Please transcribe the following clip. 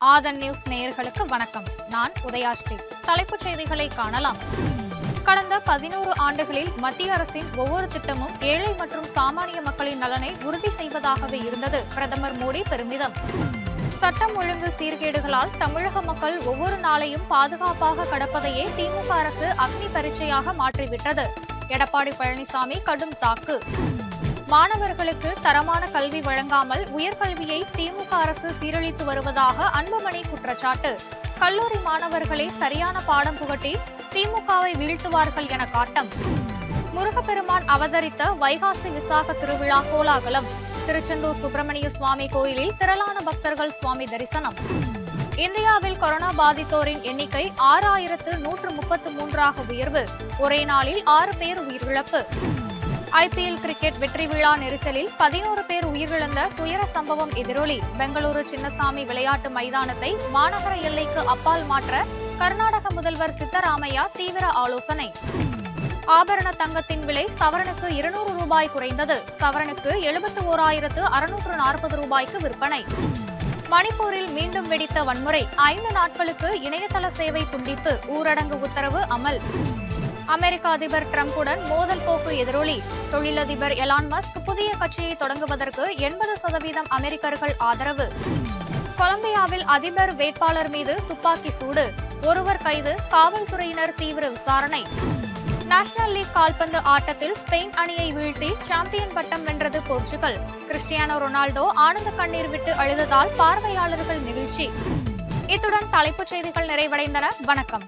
ஆதன் news நேயர்களுக்கு வணக்கம். நான் உதயாஸ்ரீ. தலைப்புச் செய்திகளை காணலாம். கடந்த 11 ஆண்டுகளில் மத்திய அரசின் ஒவ்வொரு திட்டமும் ஏழை மற்றும் சாமானிய மக்களின் நலனை உறுதி செய்வதாகவே இருந்தது. பிரதமர் மோடி பெருமிதம். சட்டம் ஒழுங்கு சீர்கேடுகளால் தமிழக மக்கள் ஒவ்வொரு நாளையும் பாதுகாப்பாக கடப்பதையே திமுக அரசு அக்னி பரீட்சையாக மாற்றிவிட்டது. எடப்பாடி பழனிசாமி கடும் தாக்கு. மாணவர்களுக்கு தரமான கல்வி வழங்காமல் உயர்கல்வியை திமுக அரசு சீரழித்து வருவதாக அன்புமணி குற்றச்சாட்டு. கல்லூரி மாணவர்களை சரியான பாடம் புகட்டி திமுகவை வீழ்த்துவார்கள் என காட்டம். முருகப்பெருமான் அவதரித்த வைகாசி விசாக திருவிழா கோலாகலம். திருச்செந்தூர் சுப்பிரமணிய சுவாமி கோயிலில் திரளான பக்தர்கள் சுவாமி தரிசனம். இந்தியாவில் கொரோனா பாதித்தோரின் எண்ணிக்கை 6133ஆக உயர்வு. ஒரே நாளில் 6 பேர் உயிரிழப்பு. ஐபிஎல் கிரிக்கெட் வெற்றி விழா நெரிசலில் 11 பேர் உயிரிழந்த துயர சம்பவம் எதிரொலி. பெங்களூரு சின்னசாமி விளையாட்டு மைதானத்தை மாநகர எல்லைக்கு அப்பால் மாற்ற கர்நாடக முதல்வர் சித்தராமையா தீவிர ஆலோசனை. ஆபரண தங்கத்தின் விலை சவரனுக்கு 200 ரூபாய் குறைந்தது. சவரனுக்கு 71,640 ரூபாய்க்கு விற்பனை. மணிப்பூரில் மீண்டும் வெடித்த வன்முறை. 5 நாட்களுக்கு இணையதள சேவை துண்டிப்பு. ஊரடங்கு உத்தரவு அமல். அமெரிக்க அதிபர் டிரம்புடன் மோதல் போக்கு எதிரொலி. தொழிலதிபர் எலான் மஸ்க் புதிய கட்சியை தொடங்குவதற்கு 80% அமெரிக்கர்கள் ஆதரவு. கொலம்பியாவில் அதிபர் வேட்பாளர் மீது துப்பாக்கி சூடு. ஒருவர் கைது. காவல்துறையினர் தீவிர விசாரணை. நேஷனல் லீக் கால்பந்து ஆட்டத்தில் ஸ்பெயின் அணியை வீழ்த்தி சாம்பியன் பட்டம் வென்றது போர்ச்சுகல். கிறிஸ்டியானோ ரொனால்டோ ஆனந்த கண்ணீர் விட்டு அழுததால் பார்வையாளர்கள் நெகிழ்ச்சி. இத்துடன் தலைப்புச் செய்திகள் நிறைவடைந்தன. வணக்கம்.